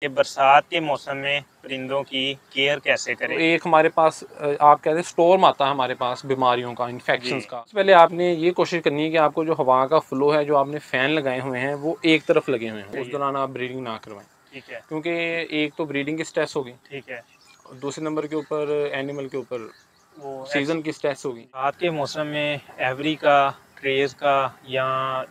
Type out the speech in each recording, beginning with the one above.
कि बरसात के मौसम में परिंदों की केयर कैसे करें। तो एक हमारे पास आप कहते हैं स्टोर आता है हमारे पास बीमारियों का, इन्फेक्शंस का। पहले आपने ये कोशिश करनी है कि आपको जो हवा का फ्लो है, जो आपने फ़ैन लगाए हुए हैं वो एक तरफ लगे हुए हैं, उस दौरान आप ब्रीडिंग ना करवाएं। ठीक है। क्योंकि एक तो ब्रीडिंग की स्ट्रेस होगी, ठीक है। और दूसरे नंबर के ऊपर एनिमल के ऊपर वो सीज़न की स्ट्रेस होगी। रात के मौसम में एवरी का, ट्रेस का या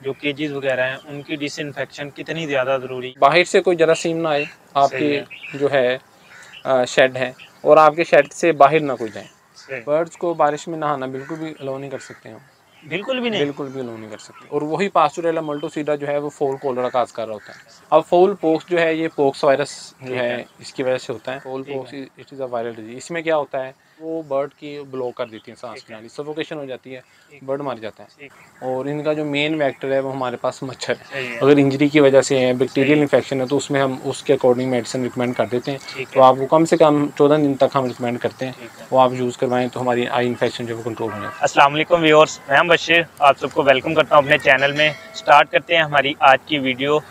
जो केजेस वगैरह हैं उनकी डिसइंफेक्शन कितनी ज़्यादा ज़रूरी। बाहर से कोई जरासीम ना आए सही आपके है। जो है शेड है, और आपके शेड से बाहर ना कोई जाए। सही। बर्ड्स को बारिश में नहाना बिल्कुल भी अलाउ नहीं कर सकते हम, बिल्कुल भी नहीं। बिल्कुल भी अलाउ नहीं कर सकते। और वही पास्चुरेला मल्टोसीडा जो है वो फोल कोलरा का आस्कार होता है। अब फोल पोक्स जो है ये पोक्स वायरस जो ठीक है है। इसकी वजह से होता है। फोल ठीक पोक्स है। It is a viral disease. इसमें क्या होता है, वो बर्ड की ब्लॉक कर देती है सांस ठीक है। प्रणाली, सफोकेशन हो जाती है, ठीक। बर्ड मर जाता है। ठीक। और इनका जो मेन वेक्टर है वो हमारे पास मच्छर है। सही है। अगर इंजरी की वजह से है, बैक्टीरियल सही। इन्फेक्शन है, तो उसमें हम उसके अकॉर्डिंग मेडिसिन रिकमेंड कर देते हैं। ठीक तो है। आपको कम से कम 14 दिन तक हम रिकमेंड करते हैं, ठीक है। वो आप यूज़ करवाएं तो हमारी आई इन्फेक्शन जो है वो कंट्रोल हो जाए। अस्सलाम वालेकुम व्यूअर्स, मैं हूं बशीर, आप सबको वेलकम करता हूं अपने चैनल में। स्टार्ट करते हैं हमारी आज की वीडियो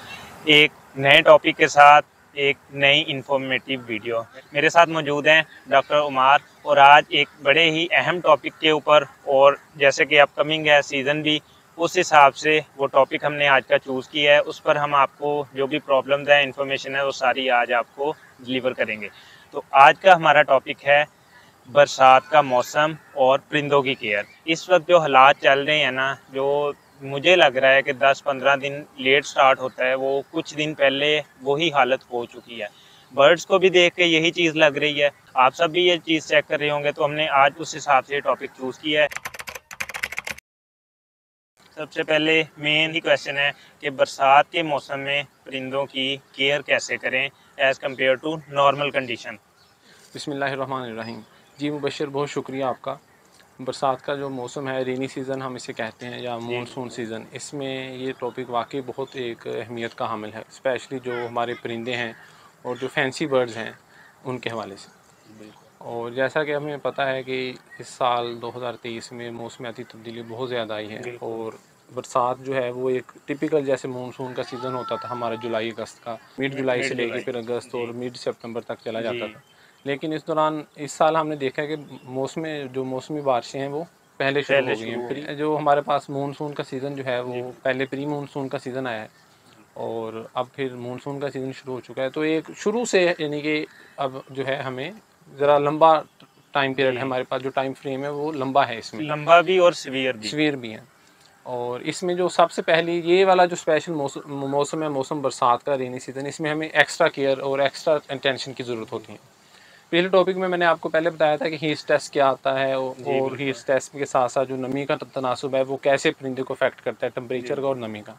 एक नए टॉपिक के साथ, एक नई इन्फॉर्मेटिव वीडियो। मेरे साथ मौजूद हैं डॉक्टर उमार, और आज एक बड़े ही अहम टॉपिक के ऊपर, और जैसे कि अपकमिंग है सीज़न भी, उस हिसाब से वो टॉपिक हमने आज का चूज़ किया है। उस पर हम आपको जो भी प्रॉब्लम्स हैं, इन्फॉर्मेशन है, वो सारी आज आपको डिलीवर करेंगे। तो आज का हमारा टॉपिक है बरसात का मौसम और परिंदों की केयर। इस वक्त जो हालात चल रहे हैं ना, जो मुझे लग रहा है कि 10-15 दिन लेट स्टार्ट होता है, वो कुछ दिन पहले वही हालत हो चुकी है। बर्ड्स को भी देख के यही चीज़ लग रही है, आप सब भी ये चीज़ चेक कर रहे होंगे, तो हमने आज उस हिसाब से टॉपिक चूज़ किया है। सबसे पहले मेन ही क्वेश्चन है कि बरसात के मौसम में परिंदों की केयर कैसे करें as compared to normal condition. बिस्मिल्लाहिर्रहमानिर्रहीम। जी मुबशर, बहुत शुक्रिया आपका। बरसात का जो मौसम है, रेनी सीज़न हम इसे कहते हैं या जी। मानसून सीज़न, इसमें ये टॉपिक वाकई बहुत एक अहमियत का हामिल है, स्पेशली जो हमारे परिंदे हैं और जो फैंसी बर्ड्स हैं उनके हवाले से। बिल्कुल। और जैसा कि हमें पता है कि इस साल 2023 में मौसमियाती तब्दीली बहुत ज़्यादा आई है, बिल्कुल। और बरसात जो है वो एक टिपिकल जैसे मानसून का सीज़न होता था हमारा जुलाई अगस्त का, मिड जुलाई से मिड लेके जुलाई। फिर अगस्त जी। और मिड सितंबर तक चला जी। जाता था। लेकिन इस दौरान इस साल हमने देखा है कि मौसमी बारिशें हैं वो पहले शुरू पहले हो गई हैं। शुरू हो गई। जो हमारे पास मानसून का सीज़न जो है जी। वो पहले प्री मानसून का सीज़न आया है, और अब फिर मानसून का सीज़न शुरू हो चुका है। तो एक शुरू से यानी कि अब जो है हमें ज़रा लंबा टाइम जी। पीरियड है, हमारे पास जो टाइम फ्रेम है वो लंबा है, इसमें लंबा भी और सीवियर भी। सवेर भी है। और इसमें जो सबसे पहले ये वाला जो स्पेशल मौसम है, मौसम बरसात का, रेनी सीज़न, इसमें हमें एक्स्ट्रा केयर और एक्स्ट्रा अटेंशन की ज़रूरत होती है। पिछले टॉपिक में मैंने आपको पहले बताया था कि हीट स्ट्रेस क्या आता है, जी और हीट बिल्कुल। स्ट्रेस के साथ साथ जो नमी का तनासुब है वो कैसे परिंदे को अफेक्ट करता है, टेम्परेचर का और बिल्कुल। नमी का।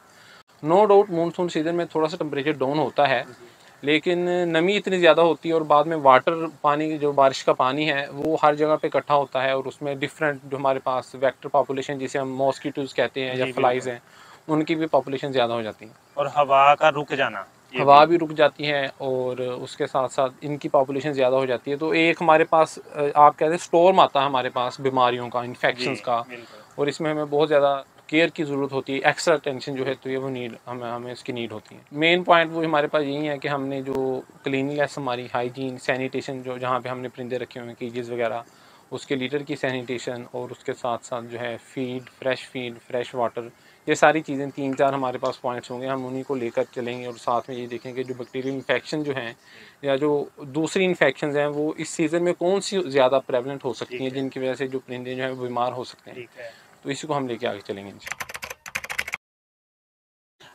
नो डाउट मानसून सीज़न में थोड़ा सा टेम्परेचर डाउन होता है, जी। लेकिन नमी इतनी ज़्यादा होती है, और बाद में वाटर पानी, जो बारिश का पानी है वो हर जगह पे इकट्ठा होता है, और उसमें डिफरेंट जो हमारे पास वेक्टर पॉपुलेशन जिसे हम मॉस्किटोज़ कहते हैं या जी फ्लाइज़ बिल्कुल। हैं, उनकी भी पॉपुलेशन ज़्यादा हो जाती है। और हवा का रुक जाना, ये हवा भी। भी रुक जाती है, और उसके साथ साथ इनकी पॉपुलेशन ज़्यादा हो जाती है। तो एक हमारे पास आप कहते हैं स्टोर्म आता है हमारे पास बीमारियों का, जी इन्फेक्शंस का, बिल्कुल। और इसमें हमें बहुत ज़्यादा केयर की ज़रूरत होती है, एक्स्ट्रा अटेंशन जो है, तो ये वो नीड हमें हमें इसकी नीड होती है। मेन पॉइंट वो हमारे पास यही है कि हमने जो क्लीनलीनेस, हमारी हाइजीन, सैनिटेशन, जो जहाँ पे हमने परिंदे रखे हुए हैं, केजेस वगैरह, उसके लीटर की सैनिटेशन, और उसके साथ साथ जो है फीड, फ्रेश वाटर, ये सारी चीज़ें 3-4 हमारे पास पॉइंट्स होंगे, हम उन्हीं को लेकर चलेंगे। और साथ में ये देखेंगे जो बैक्टीरियल इन्फेक्शन जो हैं या जो दूसरी इन्फेक्शंस हैं वो इस सीज़न में कौन सी ज़्यादा प्रेवलेंट हो सकती हैं, ठीक है। जिनकी वजह से जो परिंदे जो हैं वो बीमार हो सकते हैं। ठीक है। तो इसी को हम लेके आगे चलेंगे इंशाल्लाह।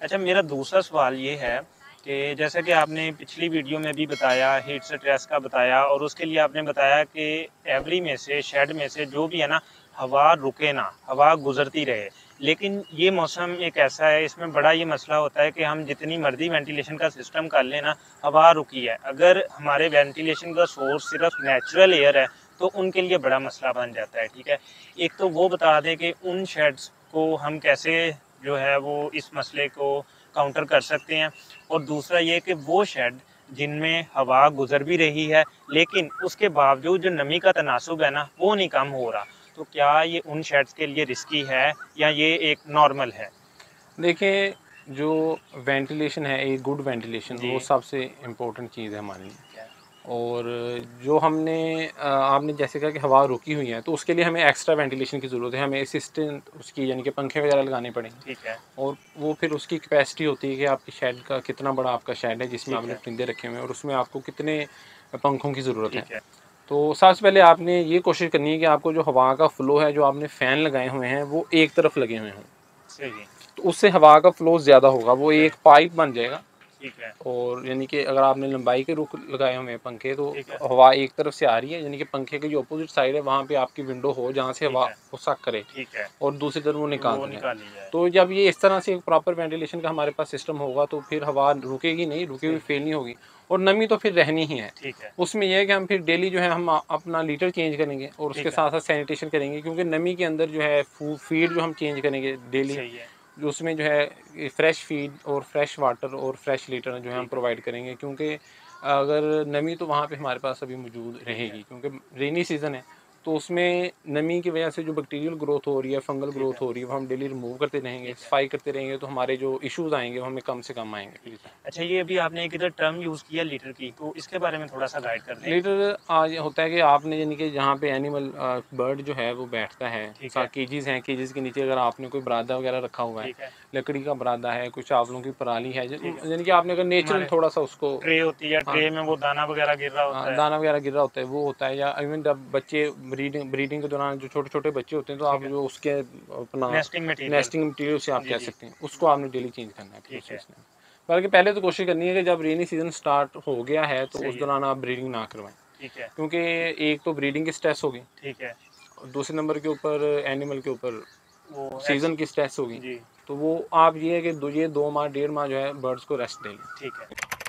अच्छा, मेरा दूसरा सवाल ये है कि जैसे कि आपने पिछली वीडियो में भी बताया, हीट स्ट्रेस का बताया, और उसके लिए आपने बताया कि एवरी में से, शेड में से जो भी है ना, हवा रुके ना, हवा गुजरती रहे। लेकिन ये मौसम एक ऐसा है, इसमें बड़ा ये मसला होता है कि हम जितनी मर्जी वेंटिलेशन का सिस्टम कर लें ना, हवा रुकी है। अगर हमारे वेंटिलेशन का सोर्स सिर्फ नेचुरल एयर है, तो उनके लिए बड़ा मसला बन जाता है। ठीक है, एक तो वो बता दें कि उन शेड्स को हम कैसे जो है वो इस मसले को काउंटर कर सकते हैं। और दूसरा ये कि वो शेड जिनमें हवा गुजर भी रही है, लेकिन उसके बावजूद जो नमी का तनासुब है ना, वो नहीं कम हो रहा, तो क्या ये उन शेड्स के लिए रिस्की है या ये एक नॉर्मल है? देखिए, जो वेंटिलेशन है, एक गुड वेंटिलेशन, जी। वो सबसे इम्पोर्टेंट चीज़ है हमारे लिए। और जो हमने आपने जैसे कहा कि हवा रुकी हुई है, तो उसके लिए हमें एक्स्ट्रा वेंटिलेशन की ज़रूरत है, हमें असिस्टेंट उसकी यानी कि पंखे वगैरह लगाने पड़ेंगे। ठीक है। और वो फिर उसकी कैपेसिटी होती है कि आपकी शेड का कितना बड़ा आपका शेड है जिसमें ठीक आपने है। परिंदे रखे हुए हैं, और उसमें आपको कितने पंखों की ज़रूरत है। ठीक है। तो सबसे पहले आपने ये कोशिश करनी है कि आपको जो हवा का फ़्लो है, जो आपने फ़ैन लगाए हुए हैं, वो एक तरफ लगे हुए हों। सही। तो उससे हवा का फ़्लो ज़्यादा होगा, वो एक पाइप बन जाएगा। ठीक है। और यानी कि अगर आपने लंबाई के रुख लगाए हुए हैं पंखे, तो ठीक है। हवा एक तरफ से आ रही है, यानी कि पंखे की जो अपोजिट साइड है वहाँ पे आपकी विंडो हो जहाँ से ठीक हवा है। वो सक करे, ठीक है। और दूसरी तरफ वो वो निकालता जाए। निकाल ली जाए। तो जब ये इस तरह से एक प्रॉपर वेंटिलेशन का हमारे पास सिस्टम होगा, तो फिर हवा रुकेगी नहीं, रुकी हुई सही। फेल नहीं होगी, और नमी तो फिर रहनी ही है। ठीक है। उसमें यह है कि हम फिर डेली जो है हम अपना लीटर चेंज करेंगे, और उसके ठीक है। साथ साथ सैनिटेशन करेंगे, क्योंकि नमी के अंदर जो है फीड जो हम चेंज करेंगे डेली, सही है। जो उसमें जो है फ्रेश फीड और फ्रेश वाटर और फ्रेश लीटर जो है हम ठीक है। प्रोवाइड करेंगे, क्योंकि अगर नमी तो वहाँ पे हमारे पास अभी मौजूद ठीक है। रहेगी, क्योंकि रेनी सीज़न है। तो उसमें नमी की वजह से जो बैक्टीरियल ग्रोथ हो रही है, फंगल ठीक ग्रोथ है। हो रही है, वो हम डेली रिमूव करते रहेंगे, ठीक है। सफाई करते रहेंगे, तो हमारे जो इश्यूज़ आएंगे वो हमें कम से कम आएंगे ठीक। फिर। अच्छा, ये अभी आपने एक इधर टर्म यूज़ किया लीटर की, तो इसके बारे में थोड़ा-सा गाइड कर दें? लीटर आज होता है कि आपने यानी कि जहाँ पे एनिमल बर्ड जो है वो बैठता है, ठीक है। केजेस हैं, केजेस के नीचे अगर आपने कोई बरादा वगैरह रखा हुआ है, ठीक है। लकड़ी का बरादा है, कुछ चावलों की पराली है, ठीक है। यानी कि आपने अगर नेचुरल हमारे थोड़ा सा उसको, ट्रे होती है, हाँ, ट्रे में वो दाना वगैरह गिर रहा होता है। दाना वगैरह गिर रहा होता है, वो होता है, या इवन जब बच्चे ब्रीडिंग के दौरान जो छोटे छोटे बच्चे होते हैं, तो ठीक आप है। जो उसके अपना नेस्टिंग मटीरियल। नेस्टिंग मटीरियल से आप जी, कह जी। सकते हैं, उसको आपने डेली चेंज करना है फिर ठीक उस है। उसमें। बल्कि पहले तो कोशिश करनी है कि जब रेनी सीजन स्टार्ट हो गया है, तो उस सही है। दौरान आप ब्रीडिंग ना करवाएं, ठीक है। क्योंकि एक तो ब्रीडिंग की स्ट्रेस होगी, ठीक है। और दूसरे नंबर के ऊपर एनिमल के ऊपर वो एक्स सीज़न की स्ट्रेस होगी। जी। तो वो आप ये है कि ये 2 माह, डेढ़ माह जो है बर्ड्स को रेस्ट दें। ठीक है।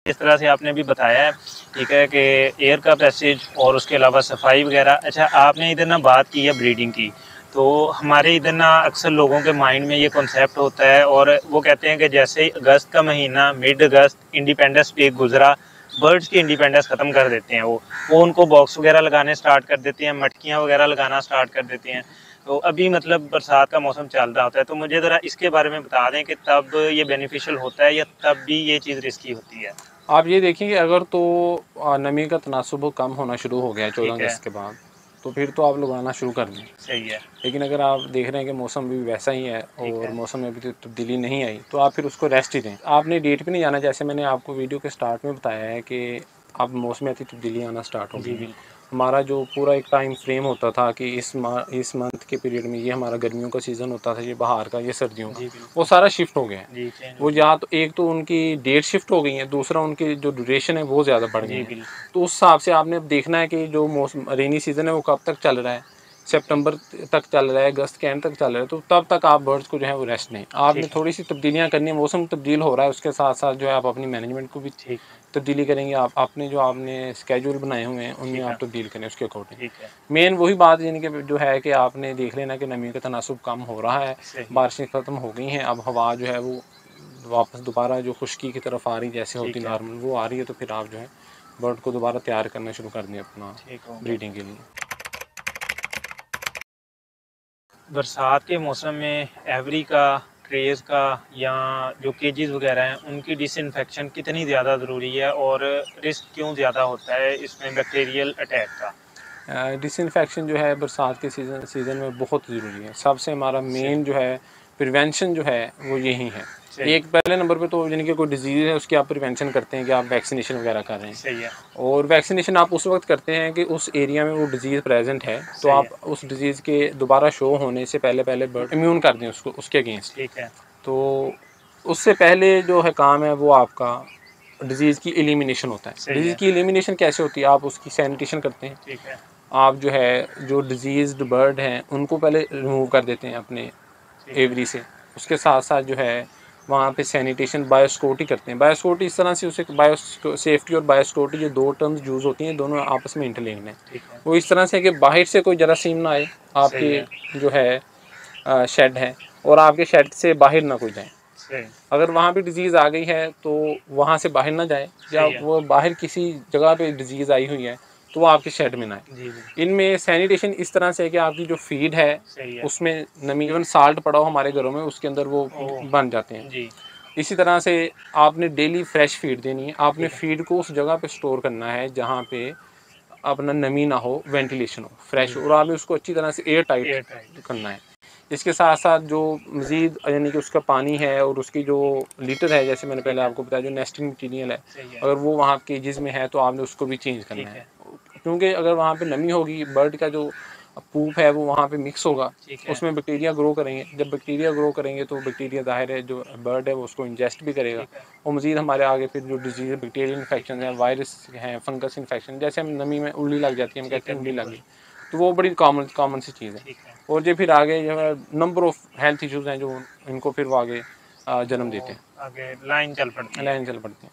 इस तरह से आपने भी बताया है, ठीक है, कि एयर का पैसेज और उसके अलावा सफाई वगैरह। अच्छा, आपने इधर ना बात की है ब्रीडिंग की, तो हमारे इधर ना अक्सर लोगों के माइंड में ये कॉन्सेप्ट होता है, और वो कहते हैं कि जैसे ही अगस्त का महीना, मिड अगस्त, इंडिपेंडेंस डे गुजरा, बर्ड्स की इंडिपेंडेंस ख़त्म कर देते हैं वो उनको बॉक्स वगैरह लगाने स्टार्ट कर देते हैं, मटकियाँ वगैरह लगाना स्टार्ट कर देते हैं। तो अभी मतलब बरसात का मौसम चल रहा होता है, तो मुझे ज़रा इसके बारे में बता दें कि तब ये बेनिफिशियल होता है या तब भी ये चीज़ रिस्की होती है? आप ये देखिए कि अगर तो नमी का तनासुब कम होना शुरू हो गया है 14 ठीक है। अगस्त के बाद, तो फिर तो आप लगाना शुरू कर दें। सही है। लेकिन अगर आप देख रहे हैं कि मौसम भी वैसा ही है ठीक और है। मौसम में अभी तो तब्दीली नहीं आई, तो आप फिर उसको रेस्ट ही दें। आपने डेट पे नहीं जाना, जैसे मैंने आपको वीडियो के स्टार्ट में बताया है कि अब मौसमियाती तब्दीलियाँ आना स्टार्ट हो गई जी, हैं। बिल्कुल। हमारा जो पूरा एक टाइम फ्रेम होता था कि इस मंथ के पीरियड में ये हमारा गर्मियों का सीज़न होता था, ये बहार का, ये सर्दियों का, जी, वो बिल्कुल। सारा शिफ्ट हो गया है। जी, चेंज हो वो गया। या तो एक तो उनकी डेट शिफ्ट हो गई है, दूसरा उनकी जो ड्यूरेशन है वो ज़्यादा बढ़ गए जी, हैं। बिल्कुल। तो उस हिसाब से आपने अब देखना है कि जो मौसम रेनी सीज़न है वो कब तक चल रहा है। ठीक है। सितंबर तक चल रहा है, अगस्त के एंड तक चल रहा है, तो तब तक आप बर्ड्स को जो है वो रेस्ट दें। आपने ठीक है। थोड़ी सी तब्दीलियाँ करनी है, मौसम तब्दील हो रहा है, उसके साथ साथ जो है आप अपनी मैनेजमेंट को भी ठीक है। तब्दीली करेंगे। आप अपने जो आपने स्केड्यूल बनाए हुए हैं उनमें ठीक है। आप तब्दील करें उसके अकॉर्डिंग। ठीक है। मेन वही बात यानी कि जो है कि आपने देख लेना कि नमी का तनासुब कम हो रहा है, सही। बारिशें ख़त्म हो गई हैं, अब हवा जो है वो वापस दोबारा जो खुश्की की तरफ आ रही जैसे होती ठीक है। नॉर्मल वो आ रही है, तो फिर आप जो है बर्ड को दोबारा तैयार करना शुरू कर दें अपना ठीक हो गया। ब्रीडिंग के लिए। बरसात के मौसम में एवरी का, ट्रेज़ का या जो केजेस वगैरह हैं, उनकी डिसइंफेक्शन कितनी ज़्यादा ज़रूरी है और रिस्क क्यों ज़्यादा होता है इसमें बैक्टीरियल अटैक का? डिसइंफेक्शन जो है बरसात के सीज़न में बहुत ज़रूरी है। सबसे हमारा सही। मेन जो है प्रिवेंशन जो है वो यही है। सही। एक पहले नंबर पे तो यानी कि कोई डिज़ीज़ है उसकी आप प्रिवेंशन करते हैं कि आप वैक्सीनेशन वगैरह कर रहे हैं। सही है। और वैक्सीनेशन आप उस वक्त करते हैं कि उस एरिया में वो डिज़ीज़ प्रेजेंट है, तो सही आप है। उस डिज़ीज़ के दोबारा शो होने से पहले पहले बर्ड इम्यून कर दें उसको, उसके अगेंस्ट। ठीक है। तो उससे पहले जो है काम है वो आपका डिज़ीज़ की एलिमिनेशन होता है। सही डिज़ीज़ है। की एलिमिनेशन कैसे होती है? आप उसकी सैनिटेशन करते हैं। ठीक है। आप जो है जो डिजीज़्ड बर्ड हैं उनको पहले रिमूव कर देते हैं अपने ठीक है। एवरी से। उसके साथ साथ जो है वहाँ पे सैनिटेशन, बायोसिक्योरिटी करते हैं। बायोसिक्योरिटी इस तरह से उसे सेफ्टी और बायोसिक्योरिटी जो 2 टर्म्स यूज़ होती हैं, दोनों आपस में इंटरलिंक्ड हैं। ठीक है। वो इस तरह से कि बाहर से कोई जरासीम ना आए सही है। आपके जो है शेड है, और आपके शेड से बाहर ना कोई जाए। सही। अगर वहाँ पे डिज़ीज़ आ गई है तो वहाँ से बाहर ना जाए, या सही है। वो बाहर किसी जगह पे डिज़ीज़ आई हुई है तो वो आपके शेड में ना आए। जी जी। इनमें सैनिटेशन इस तरह से है कि आपकी जो फीड है सही है। उसमें नमी, इवन साल्ट पड़ा हो हमारे घरों में उसके अंदर वो ओह, बन जाते हैं। जी। इसी तरह से आपने डेली फ्रेश फीड देनी है। आपने ठीक है। फीड को उस जगह पे स्टोर करना है जहाँ पे अपना नमी ना हो, वेंटिलेशन हो, फ्रेश हो, और आपने उसको अच्छी तरह से एयर टाइट एयर टाइट। करना है। इसके साथ साथ जो मज़ीद यानी कि उसका पानी है और उसकी जो लीटर है, जैसे मैंने ठीक पहले है। आपको बताया, जो नेस्टिंग मटीरियल है, सही है। अगर वो वहाँ केजेस में है तो आपने उसको भी चेंज करना ठीक है। है। क्योंकि अगर वहाँ पे नमी होगी, बर्ड का जो पूप है वो वहाँ पे मिक्स होगा, ठीक है। उसमें बैक्टीरिया ग्रो करेंगे। जब बैक्टीरिया ग्रो करेंगे तो बैक्टीरिया ज़ाहिर है जो बर्ड है वो उसको इंजेस्ट भी करेगा, ठीक है। और मज़ीद हमारे आगे फिर जो डिजीज़, बैक्टीरियल ठीक इन्फेक्शन है। हैं, वायरस हैं, फंगस इन्फेक्शन, जैसे हम नमी में उल्ली लग जाती है, हम ठीक कहते है। हैं उल्ली लग बिल्कुल। गई, तो वो बड़ी कॉमन सी चीज़ है। ठीक है। और जो फिर आगे जो है नंबर ऑफ़ हेल्थ इश्यूज़ हैं जो इनको फिर वो आगे जन्म वो देते हैं, आगे लाइन चल पड़ती है। लाइन चल पड़ती है।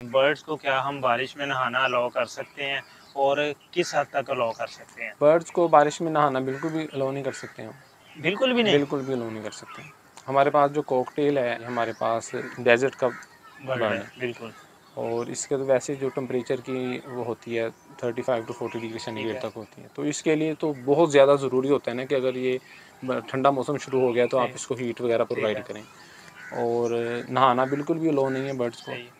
बर्ड्स को क्या हम बारिश में नहाना अलाउ कर सकते हैं और किस हद तक अलाउ कर सकते हैं? बर्ड्स को बारिश में नहाना बिल्कुल भी अलाउ नहीं कर सकते हम, बिल्कुल भी नहीं? बिल्कुल भी अलाउ नहीं कर सकते। हमारे पास जो कॉकटेल है, हमारे पास डेज़र्ट का बर्ड बर्ड है, है, बिल्कुल। और इसके तो वैसे जो टेम्परेचर की वो होती है 35 टू 40 डिग्री ठीक सेंटीग्रेड है। तक होती है, तो इसके लिए तो बहुत ज़्यादा ज़रूरी होता है ना कि अगर ये ठंडा मौसम शुरू हो गया तो आप सही। इसको हीट वगैरह ठीक प्रोवाइड है। करें। और नहाना बिल्कुल भी अलाउ नहीं है बर्ड्स को। सही है।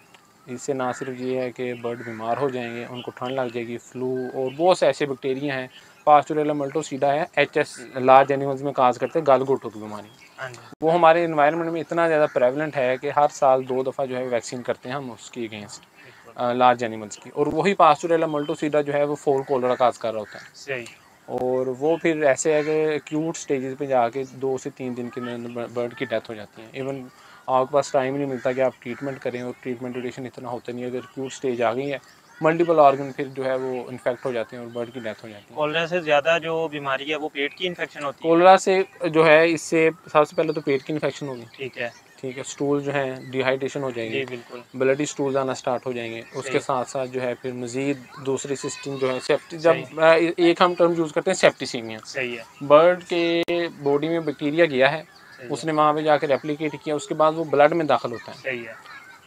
इससे ना सिर्फ ये है कि बर्ड बीमार हो जाएंगे, उनको ठंड लग जाएगी, फ्लू और बहुत से ऐसे बैक्टीरिया हैं। पास्टोरेला मल्टोसीडा है, एचएस लार्ज एनिमल्स में काज करते हैं गालगोटो की बीमारी। हाँ जी। वो हमारे इन्वायरमेंट में इतना ज़्यादा प्रेवलेंट है कि हर साल 2 दफ़ा जो है वैक्सीन करते हैं हम उसकी अगेंस्ट, बिल्कुल। लार्ज एनिमल्स की। और वही पास्टोरेला मल्टोसीडा जो है वो फोल कोलरा काज कर रहा होता है, सही। और वो फिर ऐसे है कि एक्यूट स्टेजेस पे जाके 2 से 3 दिन के अंदर बर्ड की डेथ हो जाती है। इवन आपके पास टाइम नहीं मिलता कि आप ट्रीटमेंट करें, और ट्रीटमेंट ड्यूरेशन इतना होता नहीं है। अगर एक्यूट स्टेज आ गई है, मल्टीपल ऑर्गन फिर जो है वो इन्फेक्ट हो जाते हैं और बर्ड की डेथ हो जाती है। कॉलरा से ज़्यादा जो बीमारी है वो पेट की इन्फेक्शन होती है? कोलरा से जो है, इससे सबसे पहले तो पेट की इन्फेक्शन होगी, ठीक है। ठीक है, स्टूल जो है डिहाइड्रेशन हो जाएंगे, जी, बिल्कुल। ब्लडी स्टूल्स आना स्टार्ट हो जाएंगे। उसके सही। साथ साथ जो है फिर मज़ीद दूसरी सिस्टम जो है सेप्टी, सही। जब एक हम टर्म यूज़ करते हैं सेप्टिसीमिया। सही है। बर्ड के बॉडी में बैक्टीरिया गया है, सही है। उसने वहाँ पे जाकर रेप्लिकेट किया, उसके बाद वो ब्लड में दाखिल होता है। सही है।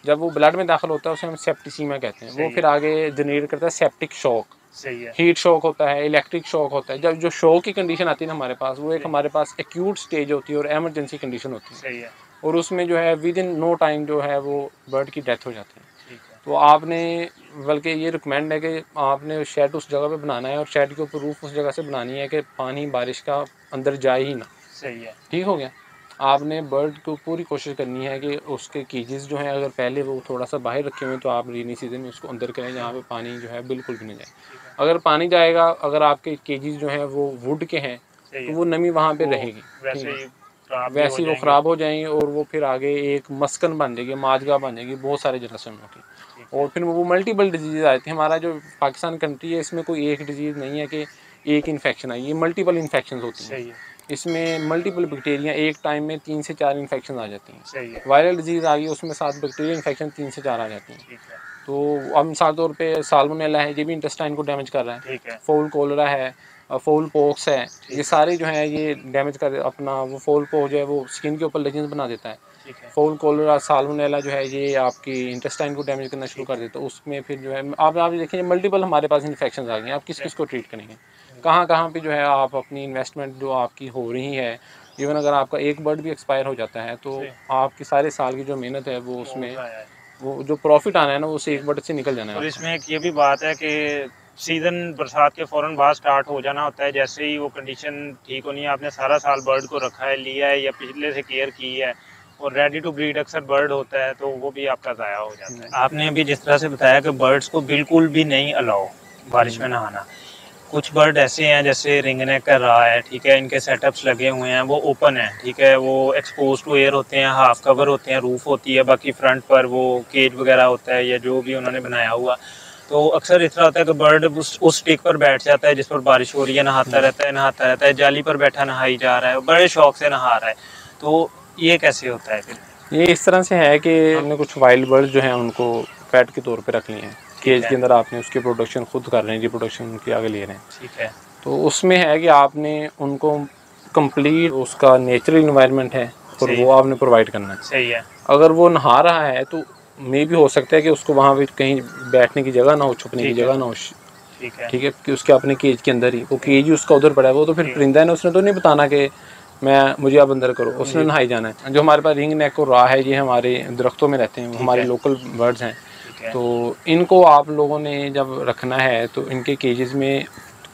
जब वो ब्लड में दाखिल होता है उसे हम सेप्टिसीमिया कहते हैं। वो सही फिर है। आगे जनरेट करता है सेप्टिक शॉक, सही है। हीट शॉक होता है, इलेक्ट्रिक शॉक होता है। जब जो शॉक की कंडीशन आती है ना हमारे पास, वो एक सही। हमारे पास एक्यूट स्टेज होती है और एमरजेंसी कंडीशन होती है, सही है। और उसमें जो है विद इन नो टाइम जो है वो बर्ड की डेथ हो जाती है। ठीक है। तो आपने, बल्कि ये रिकमेंड है कि आपने शेड उस जगह पे बनाना है, और शेड के ऊपर रूफ उस जगह से बनानी है कि पानी बारिश का अंदर जाए ही ना। सही है। ठीक हो गया। आपने बर्ड को पूरी कोशिश करनी है कि उसके केजेस जो हैं, अगर पहले वो थोड़ा सा बाहर रखे हुए हैं तो आप रेनी सीजन में उसको अंदर करें जहाँ पे पानी जो है बिल्कुल भी नहीं जाए। ठीक है। अगर पानी जाएगा, अगर आपके केजेस जो हैं वो वुड के हैं, सही तो है। वो नमी वहाँ पे वो रहेगी, ठीक वैसे है, ही खराब भी हो वैसे ही वो जाएंगे। ख़राब हो जाएंगी, और वो फिर आगे एक मस्कन बन जाएगी, माजगा बन जाएगी बहुत सारे जरासीमों की, ठीक और है। फिर वो मल्टीपल डिजीज़ आती है। हमारा जो पाकिस्तान कंट्री है, इसमें कोई एक डिजीज़ नहीं है कि एक इन्फेक्शन आई, ये मल्टीपल इन्फेक्शन होती हैं। सही है। इसमें मल्टीपल बैक्टीरिया एक टाइम में 3 से 4 इन्फेक्शन आ जाती हैं। सही है। वायरल डिजीज़ आ गई, उसमें 7 बैक्टीरियल इन्फेक्शन 3 से 4 आ जाती हैं। ठीक है। तो अब मिसाल तौर पे साल्मोनेला है, ये भी इंटेस्टाइन को डैमेज कर रहा है। ठीक है। फाउल कोलरा है, फाउल पॉक्स है, ठीक ये है। सारे जो हैं ये डैमेज कर अपना, वो फाउल पॉक्स जो है वो स्किन के ऊपर लेजेंस बना देता है। ठीक है। फाउल कोलरा, साल्मोनेला जो है ये आपकी इंटेस्टाइन को डैमेज करना शुरू ठीक कर है। देता है। उसमें फिर जो है आप देखिए मल्टीपल हमारे पास इन्फेक्शन आ गए हैं, आप किस किस को ट्रीट करेंगे, कहाँ कहाँ पे जो है आप अपनी इन्वेस्टमेंट जो आपकी हो रही है, इवन अगर आपका एक बर्ड भी एक्सपायर हो जाता है तो सही। आपकी सारे साल की जो मेहनत है वो वो उसमें, ज़ाया है। वो जो प्रॉफिट आना है ना वो उसे एक बर्ड से निकल जाना है और आपका। इसमें एक ये भी बात है कि सीज़न बरसात के फ़ौरन बाद स्टार्ट हो जाना होता है, जैसे ही वो कंडीशन ठीक होनी है, आपने सारा साल बर्ड को रखा है, लिया है या पिछले से केयर की है और रेडी टू ब्रीड अक्सर बर्ड होता है, तो वो भी आपका ज़ाया हो जाता है। आपने अभी जिस तरह से बताया कि बर्ड्स को बिल्कुल भी नहीं अलाउ बारिश में नहाना। कुछ बर्ड ऐसे हैं जैसे रिंगनेक कर रहा है, ठीक है, इनके सेटअप्स लगे हुए हैं, वो ओपन है, ठीक है, वो एक्सपोज टू एयर होते हैं, हाफ कवर होते हैं, रूफ होती है, बाकी फ्रंट पर वो केज वगैरह होता है या जो भी उन्होंने बनाया हुआ। तो अक्सर इस तरह होता है कि बर्ड उस स्टिक पर बैठ जाता है जिस पर बारिश हो रही है, नहाता रहता है, जाली पर बैठा नहाई जा रहा है, बड़े शौक से नहा रहा है। तो ये कैसे होता है फिर? ये इस तरह से है कि हमने कुछ वाइल्ड बर्ड्स जो हैं उनको पेट के तौर पे रख लिए हैं, केज के अंदर आपने उसकी प्रोडक्शन खुद कर रहे हैं, रिप्रोडक्शन उनकी आगे ले रहे हैं। ठीक है। तो तो उसमें है कि आपने उनको कंप्लीट उसका नेचुरल इन्वायरमेंट है और सही वो है। आपने प्रोवाइड करना है। सही है। अगर वो नहा रहा है तो मे भी हो सकता है कि उसको वहाँ पे कहीं बैठने की जगह ना हो, छुपने की जगह ना हो, ठीक है, कि उसके अपने केज के अंदर ही, वो केज ही उसका उधर पड़ा है, वो तो फिर परिंदा है ना, उसने तो नहीं बताना कि मुझे अब अंदर करो, उसने नहाई जाना है। जो हमारे पास रिंग नेक और राह है, ये हमारे दरख्तों में रहते हैं, हमारे लोकल बर्ड्स हैं। तो इनको आप लोगों ने जब रखना है तो इनके केजेस में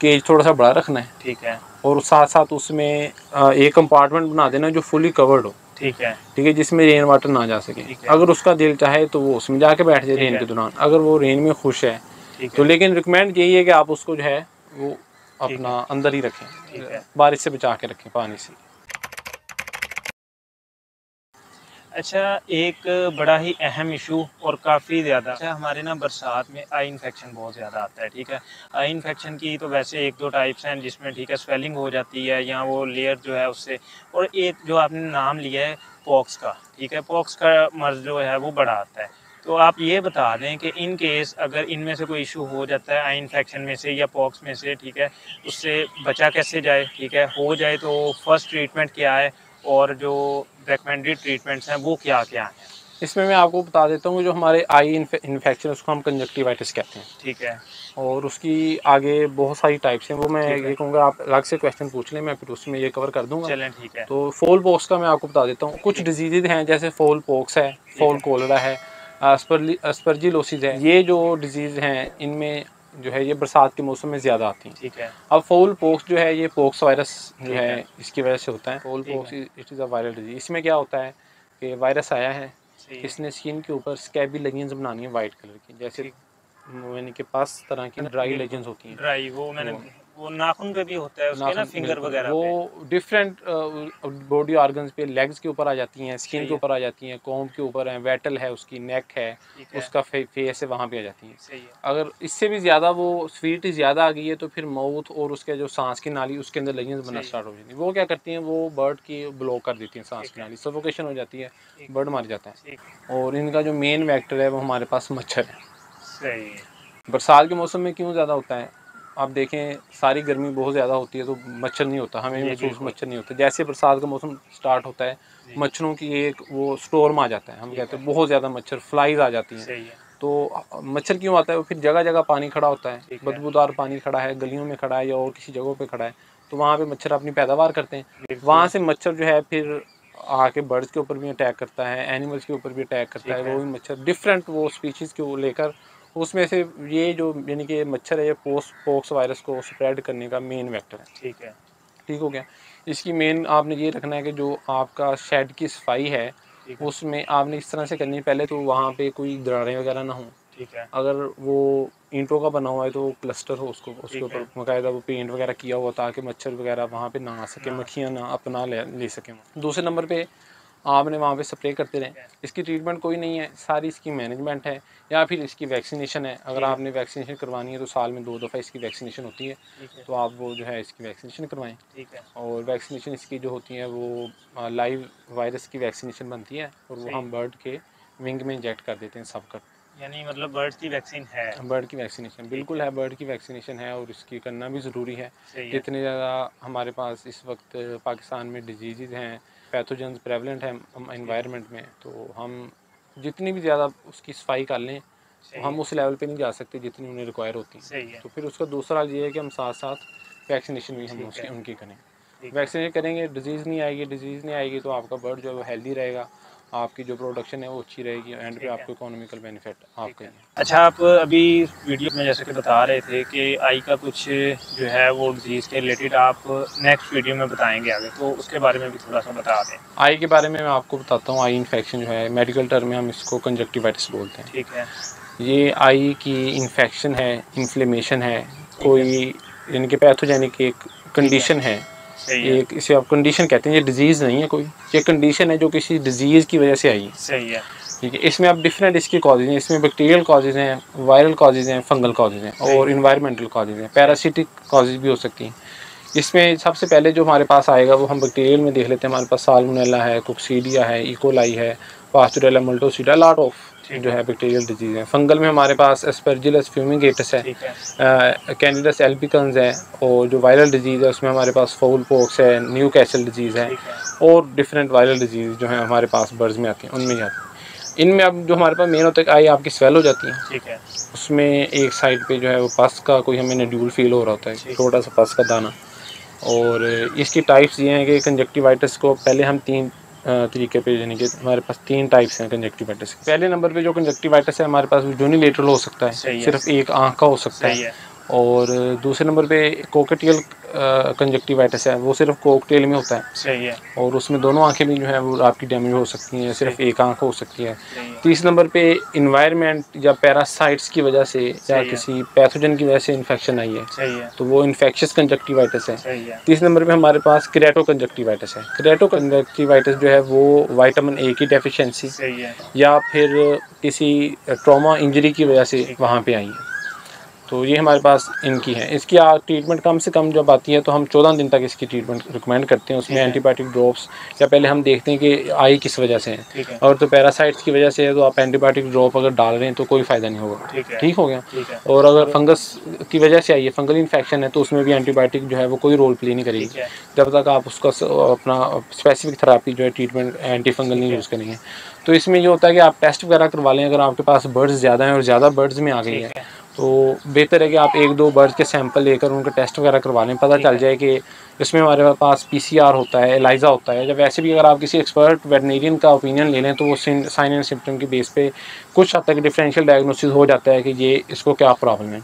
केज थोड़ा सा बड़ा रखना है, ठीक है, और साथ साथ उसमें एक कंपार्टमेंट बना देना जो फुली कवर्ड हो, ठीक है, जिसमें रेन वाटर ना जा सके। अगर उसका दिल चाहे तो वो उसमें जाके बैठ जाए रेन के दौरान, अगर वो रेन में खुश है तो। लेकिन रिकमेंड यही है कि आप उसको जो है वो अपना अंदर ही रखें, बारिश से बचा के रखें, पानी से। अच्छा, एक बड़ा ही अहम इशू और काफ़ी ज़्यादा, अच्छा हमारे ना बरसात में आई इन्फेक्शन बहुत ज़्यादा आता है, ठीक है। आई इन्फेक्शन की तो वैसे एक दो टाइप्स हैं, जिसमें ठीक है स्वेलिंग हो जाती है या वो लेयर जो है उससे, और एक जो आपने नाम लिया है पॉक्स का, ठीक है, पॉक्स का मर्ज जो है वो बड़ा आता है। तो आप ये बता दें कि इन केस अगर इनमें से कोई इशू हो जाता है आई इन्फेक्शन में से या पॉक्स में से, ठीक है, उससे बचा कैसे जाए, ठीक है, हो जाए तो फर्स्ट ट्रीटमेंट क्या है और जो रेकमेंडेड ट्रीटमेंट्स हैं वो क्या क्या हैं? इसमें मैं आपको बता देता हूँ, जो हमारे आई इन्फेक्शन उसको हम कंजक्टिवाइटिस कहते हैं, ठीक है, और उसकी आगे बहुत सारी टाइप्स हैं, वो मैं ये कहूँगा आप अलग से क्वेश्चन पूछ लें, मैं फिर उसमें ये कवर कर दूंगा। चलें, ठीक है। तो फॉल पॉक्स का मैं आपको बता देता हूँ। कुछ डिजीज़ हैं जैसे फॉल पॉक्स है, फॉल कोलरा है, अस्परजिलोसिस है, ये जो डिजीज़ हैं इनमें जो है ये बरसात के मौसम में ज़्यादा आती हैं, ठीक है। अब फॉल पॉक्स जो है ये पॉक्स वायरस जो है इसकी वजह से होता है। Fall pox it is a viral disease. इसमें क्या होता है कि वायरस आया है, इसने स्किन के ऊपर स्कैबी लेजेंड्स बनानी है वाइट कलर की, जैसे मैंने के पास तरह की ड्राई लेजेंड्स होती हैं। ड्राई वो मैंने वो नाखून पे भी होता है उसके ना, फिंगर वगैरह वो पे। डिफरेंट बॉडी ऑर्गन्स पे, लेग्स के ऊपर आ जाती हैं, स्किन के ऊपर आ जाती हैं, कॉम्ब के ऊपर है, वेटल है, उसकी नेक है, उसका फेस है, वहाँ पे आ जाती हैं। सही है। अगर इससे भी ज़्यादा वो स्वीट ज़्यादा आ गई है तो फिर माउथ और उसके जो सांस की नाली उसके अंदर लेजेंड्स बनना स्टार्ट हो जाती है। वो क्या करती हैं, वो बर्ड की ब्लॉक कर देती हैं सांस की नाली, सफोकेशन हो जाती है, बर्ड मर जाता है। और इनका जो मेन वेक्टर है वो हमारे पास मच्छर है। सही है। बरसात के मौसम में क्यों ज़्यादा होता है, आप देखें सारी गर्मी बहुत ज़्यादा होती है तो मच्छर नहीं होता, हमें महसूस मच्छर नहीं होता। जैसे बरसात का मौसम स्टार्ट होता है, मच्छरों की एक वो स्टोर्म आ जाता है, हम कहते हैं बहुत ज़्यादा मच्छर, फ्लाइज आ जाती हैं। तो मच्छर क्यों आता है, वो फिर जगह जगह पानी खड़ा होता है, बदबूदार पानी खड़ा है, गलियों में खड़ा है या और किसी जगहों पे खड़ा है, तो वहाँ पे मच्छर अपनी पैदावार करते हैं। वहाँ से मच्छर जो है फिर आके बर्ड्स के ऊपर भी अटैक करता है, एनिमल्स के ऊपर भी अटैक करता है। वो भी मच्छर डिफरेंट वो स्पीशीज़ को लेकर, उसमें से ये जो यानी कि मच्छर है ये पॉक्स वायरस को स्प्रेड करने का मेन वेक्टर है। ठीक है, ठीक हो गया। इसकी मेन आपने ये रखना है कि जो आपका शेड की सफाई है उसमें आपने इस तरह से करनी है, पहले तो वहाँ पे कोई दरारें वगैरह ना हो। ठीक है। अगर वो ईंटों का बना हुआ है तो क्लस्टर हो, उसको उसके ऊपर बाकायदा वो पेंट वगैरह किया हुआ ताकि मच्छर वगैरह वहाँ पे ना आ सके, मक्खियाँ ना अपना ले सकें। दूसरे नंबर पे आपने वहाँ पे स्प्रे करते रहें। इसकी ट्रीटमेंट कोई नहीं है, सारी इसकी मैनेजमेंट है या फिर इसकी वैक्सीनेशन है। अगर आपने वैक्सीनेशन करवानी है तो साल में 2 दफ़ा इसकी वैक्सीनेशन होती है, तो आप वो जो है इसकी वैक्सीनेशन करवाएं। ठीक है। और वैक्सीनेशन इसकी जो होती है वो लाइव वायरस की वैक्सीनेशन बनती है और वो हम बर्ड के विंग में इंजेक्ट कर देते हैं सबका। यानी मतलब बर्ड की वैक्सीन है? बर्ड की वैक्सीनेशन बिल्कुल है, बर्ड की वैक्सीनेशन है और इसकी करना भी ज़रूरी है। जितने ज़्यादा हमारे पास इस वक्त पाकिस्तान में डिजीज़ हैं, पैथोजेंस प्रेवलेंट हैं एनवायरनमेंट में, तो हम जितनी भी ज़्यादा उसकी सफाई कर लें तो हम उस लेवल पे नहीं जा सकते जितनी उन्हें रिक्वायर होती है। तो फिर उसका दूसरा ये है कि हम साथ साथ वैक्सीनेशन भी हम उनकी करें। वैक्सीनेट करेंगे, डिजीज़ नहीं आएगी तो आपका बर्ड जो है वो हेल्दी रहेगा, आपकी जो प्रोडक्शन है वो अच्छी रहेगी, एंड पे आपको इकोनॉमिकल बेनिफिट आपका ही है। अच्छा, आप अभी वीडियो में जैसे कि बता रहे थे कि आई का कुछ जो है वो डिजीज़ के रिलेटेड आप नेक्स्ट वीडियो में बताएंगे आगे, तो उसके बारे में भी थोड़ा सा बता दें। आई के बारे में मैं आपको बताता हूँ। आई इन्फेक्शन जो है मेडिकल टर्म में हम इसको कंजक्टिवाइटिस बोलते हैं। ठीक है। ये आई की इन्फेक्शन है, इन्फ्लेमेशन है, कोई यानी कि पैथोजेनिक एक कंडीशन है। एक इसे आप कंडीशन कहते हैं, ये डिजीज़ नहीं है कोई, ये कंडीशन है जो किसी डिजीज़ की वजह से आई है। सही है। ठीक है। इसमें अब डिफरेंट इसके कॉजेज़ हैं, इसमें बैक्टीरियल कॉजेज़ हैं, वायरल कॉजेज़ हैं, फंगल कॉजेज़ हैं और इन्वायरमेंटल कॉजेज़ हैं, पैरासिटिक कॉजेज़ भी हो सकती हैं। इसमें सबसे पहले जो हमारे पास आएगा वो हम बैक्टीरियल में देख लेते हैं। हमारे पास साल्मोनेला है, कोक्सीडिया है, इकोलाई है, पास्टुरेला मल्टोसिडा, लॉट ऑफ जो है बैक्टीरियल डिजीज़ है। फंगल में हमारे पास एस्परजिलस फ्यूमिगेटस है, कैंडिडस एल्बिकन्स है, और जो वायरल डिजीज़ है उसमें हमारे पास फाउल पॉक्स है, न्यू कैसल डिजीज़ है और डिफरेंट वायरल डिजीज़ जो है हमारे पास बर्ड्स में आती हैं, उनमें जाती हैं। इनमें अब जो हमारे पास मेन होता है कि आई आपकी स्वेल हो जाती है, ठीक है, उसमें एक साइड पे जो है वो पस का कोई हमें नड्यूल फील हो रहा होता है, छोटा सा पस का दाना। और इसकी टाइप्स ये हैं कि कंजक्टिवाइटिस को पहले हम 3 तरीके पे, यानी कि हमारे पास 3 टाइप्स हैं कंजक्टिवाइटिस। पहले नंबर पे जो कंजक्टिवाइटिस है हमारे पास यूनिलेटरल हो सकता है, सही है, सिर्फ एक आँख का हो सकता सही है। है, और दूसरे नंबर पे कोकटियल कंजक्टिवाइटिस है, वो सिर्फ कोकटेल में होता है, सही है, और उसमें दोनों आंखें भी जो है वो आपकी डैमेज हो सकती हैं, सिर्फ एक आंख हो सकती है। सही है, तीसरे नंबर पे इन्वायरमेंट या पैरासाइट्स की वजह से या सही है, किसी पैथोजन की वजह से इन्फेक्शन आई है, सही है, तो वो इन्फेक्शियस कंजक्टिवाइटिस है। सही है, तीसरे नंबर पे हमारे पास क्रेटो कंजक्टिवाइटिस है। क्रेटो कंजक्टिवाइटिस जो है वो विटामिन ए की डेफिशिएंसी सही है, या फिर किसी ट्रॉमा इंजरी की वजह से ठीक है, वहाँ पे आई है। तो ये हमारे पास इनकी है। इसकी ट्रीटमेंट कम से कम जब आती है तो हम 14 दिन तक इसकी ट्रीटमेंट रिकमेंड करते हैं। उसमें ठीक है, एंटीबायोटिक ड्रॉप्स, या पहले हम देखते हैं कि आई किस वजह से है, ठीक है, और तो पैरासाइट्स की वजह से है तो आप एंटीबायोटिक ड्रॉप अगर डाल रहे हैं तो कोई फ़ायदा नहीं होगा। ठीक है, ठीक हो गया। ठीक है, और अगर फंगस की वजह से आई है, फंगल इन्फेक्शन है, तो उसमें भी एंटीबायोटिक जो है वो कोई रोल प्ले नहीं करेगी ठीक है, जब तक आप उसका अपना स्पेसिफिक थेरापी जो है ट्रीटमेंट एंटी फंगल नहीं यूज़ करेंगे। तो इसमें ये होता है कि आप टेस्ट वगैरह करवा लें। अगर आपके पास बर्ड्स ज़्यादा हैं और ज़्यादा बर्ड्स में आ गई है, तो बेहतर है कि आप 1-2 बर्ड्स के सैंपल लेकर उनका टेस्ट वगैरह करवा लें, पता चल जाए कि इसमें हमारे पास पीसीआर होता है, एलाइजा होता है। जब वैसे भी अगर आप किसी एक्सपर्ट वेटनेरियन का ओपिनियन ले लें तो वो साइन एंड सिम्टम के बेस पे कुछ हद तक डिफरेंशियल डायग्नोसिस हो जाता है कि ये इसको क्या प्रॉब्लम है।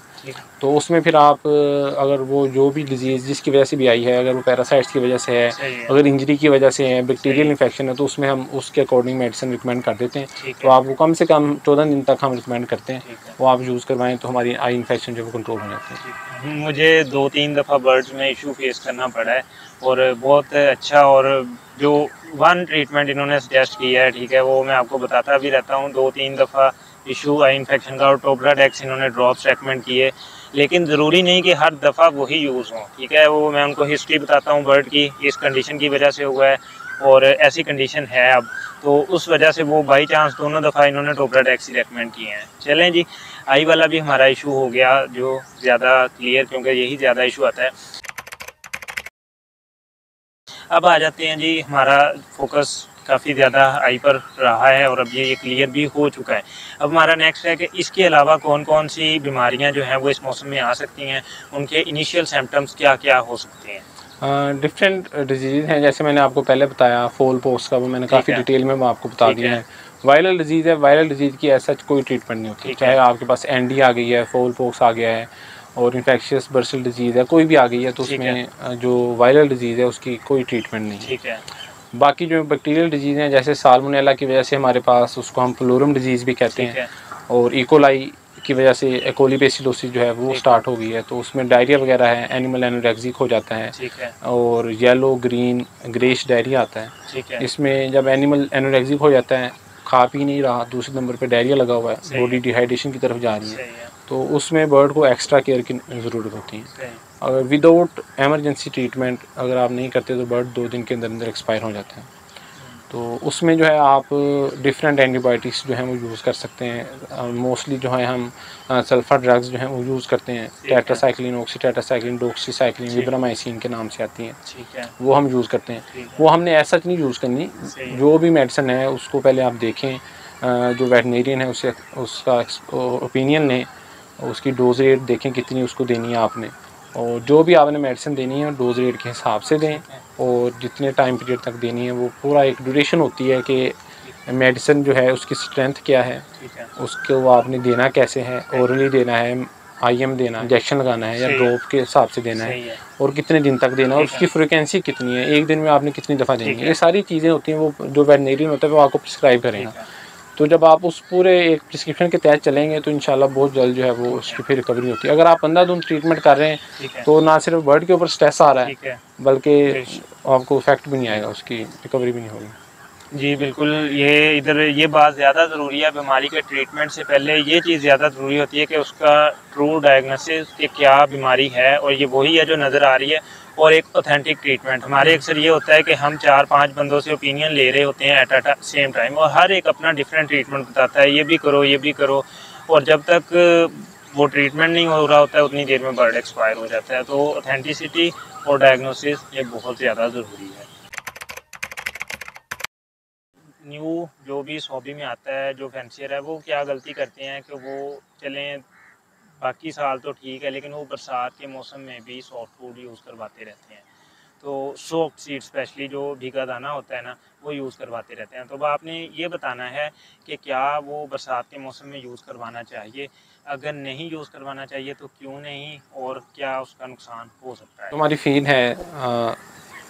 तो उसमें फिर आप अगर वो जो भी डिजीज़ जिसकी वजह से भी आई है, अगर वो पैरासाइट्स की वजह से है, अगर इंजरी की वजह से है, बैक्टीरियल इन्फेक्शन है, तो उसमें हम उसके अकॉर्डिंग मेडिसिन रिकमेंड कर देते हैं। तो आपको कम से कम 14 दिन तक हम रिकमेंड करते हैं, वो आप यूज़ करवाएं तो हमारी आई इन्फेक्शन जो है वो कंट्रोल हो जाती है। मुझे 2-3 दफ़ा बर्ड्स में इशू फेस करना पड़ा है और बहुत अच्छा, और जो वन ट्रीटमेंट इन्होंने सजेस्ट किया है, ठीक है, वो मैं आपको बताता भी रहता हूँ। 2-3 दफ़ा इशू आई इन्फेक्शन का और टोब्राडेक्स इन्होंने ड्रॉप्स रेकमेंड किए, लेकिन ज़रूरी नहीं कि हर दफ़ा वही यूज़ हों, ठीक है। वो मैं उनको हिस्ट्री बताता हूँ बर्ड की, इस कंडीशन की वजह से हुआ है और ऐसी कंडीशन है अब, तो उस वजह से वो बाई चांस दोनों दफ़ा इन्होंने टोब्राडेक्स ही रेकमेंड किए हैं। चलें जी, आई वाला भी हमारा इशू हो गया जो ज़्यादा क्लियर, क्योंकि यही ज़्यादा इशू आता है। अब आ जाते हैं जी, हमारा फोकस काफ़ी ज़्यादा आई पर रहा है और अब ये क्लियर भी हो चुका है। अब हमारा नेक्स्ट है कि इसके अलावा कौन कौन सी बीमारियां जो हैं वो इस मौसम में आ सकती हैं, उनके इनिशियल सिम्टम्स क्या क्या हो सकते हैं। डिफरेंट डिजीज़ हैं, जैसे मैंने आपको पहले बताया फोल पोक्स का, वो मैंने काफ़ी डिटेल में आपको बता दिया है। वायरल डिजीज़ है, वायरल डिजीज़ की ऐसा कोई ट्रीटमेंट नहीं होती, चाहे आपके पास एनडी आ गई है, फोल पोक्स आ गया है और इन्फेक्शियस बर्सल डिजीज़ है, कोई भी आ गई है, तो उसमें जो वायरल डिजीज़ है उसकी कोई ट्रीटमेंट नहीं है। ठीक है। बाकी जो बैक्टीरियल डिजीज़ हैं, जैसे साल्मोनेला की वजह से हमारे पास, उसको हम फ्लोरम डिजीज़ भी कहते हैं, और इकोलाई की वजह से एकोली बेसिलोसिस जो है वो स्टार्ट हो गई है, तो उसमें डायरिया वगैरह है, एनिमल एनोरेक्सिक हो जाता है, और येलो ग्रीन ग्रेश डायरिया आता है। इसमें जब एनिमल एनोरेक्सिक हो जाता है, खा पी नहीं रहा, दूसरे नंबर पे डायरिया लगा हुआ है, बॉडी डिहाइड्रेशन की तरफ जा रही है, तो उसमें बर्ड को एक्स्ट्रा केयर की ज़रूरत होती है। अगर विदाउट एमरजेंसी ट्रीटमेंट अगर आप नहीं करते तो बर्ड 2 दिन के अंदर अंदर एक्सपायर हो जाता है। तो उसमें जो है आप डिफरेंट एंटीबायोटिक्स जो हैं वो यूज़ कर सकते हैं। मोस्टली जो है हम सल्फर ड्रग्स जो हैं वो यूज़ करते हैं, टेट्रासाइक्लिन, ऑक्सीटेट्रासाइक्लिन, डॉक्सीसाइक्लिन, विब्रामाइसिन के नाम से आती हैं, वो हम यूज़ करते हैं। वो हमने ऐसा नहीं यूज़ करनी, जो भी मेडिसिन है उसको पहले आप देखें, जो वेटनेरियन है उससे उसका ओपिनियन लें, उसकी डोज रेट देखें कितनी उसको देनी है आपने, और जो भी आपने मेडिसिन देनी है डोज रेट के हिसाब से दें, और जितने टाइम पीरियड तक देनी है वो पूरा एक ड्यूरेशन होती है कि मेडिसिन जो है उसकी स्ट्रेंथ क्या है, उसको वो आपने देना कैसे है, ओरली देना है, आईएम देना, इंजेक्शन लगाना है, या ड्रॉप के हिसाब से देना है, और कितने दिन तक देना है, और उसकी फ्रिक्वेंसी कितनी है, एक दिन में आपने कितनी दफ़ा देनी है, ये सारी चीज़ें होती हैं। वो जो वेटनेरियन होता है वो आपको प्रिस्क्राइब करेगा। तो जब आप उस पूरे एक प्रिस्क्रिप्शन के तहत चलेंगे तो इंशाल्लाह बहुत जल्द जो है वो उसकी फिर रिकवरी होती है। अगर आप अंधाधुंध ट्रीटमेंट कर रहे हैं तो ना सिर्फ बर्ड के ऊपर स्ट्रेस आ रहा है, बल्कि आपको इफेक्ट भी नहीं आएगा, उसकी रिकवरी भी नहीं होगी। जी बिल्कुल, ये इधर ये बात ज़्यादा ज़रूरी है। बीमारी के ट्रीटमेंट से पहले ये चीज़ ज़्यादा ज़रूरी होती है कि उसका ट्रू डायग्नोसिस कि क्या बीमारी है, और ये वही है जो नज़र आ रही है, और एक ऑथेंटिक ट्रीटमेंट। हमारे अक्सर ये होता है कि हम 4-5 बंदों से ओपिनियन ले रहे होते हैं एट अ सेम टाइम, और हर एक अपना डिफरेंट ट्रीटमेंट बताता है, ये भी करो ये भी करो, और जब तक वो ट्रीटमेंट नहीं हो रहा होता है उतनी देर में बर्ड एक्सपायर हो जाता है। तो ऑथेंटिसिटी और डायग्नोसिस ये बहुत ज़्यादा ज़रूरी है। न्यू जो भी इस हॉबी में आता है, जो फैंसियर है, वो क्या गलती करते हैं कि वो चलें बाकी साल तो ठीक है, लेकिन वो बरसात के मौसम में भी सॉफ्ट फूड यूज़ करवाते रहते हैं। तो सोक्ड सीड स्पेशली जो भीगा दाना होता है ना, वो यूज़ करवाते रहते हैं। तो अब आपने ये बताना है कि क्या वो बरसात के मौसम में यूज़ करवाना चाहिए? अगर नहीं यूज़ करवाना चाहिए तो क्यों नहीं, और क्या उसका नुकसान हो सकता है? तो हमारी फीड है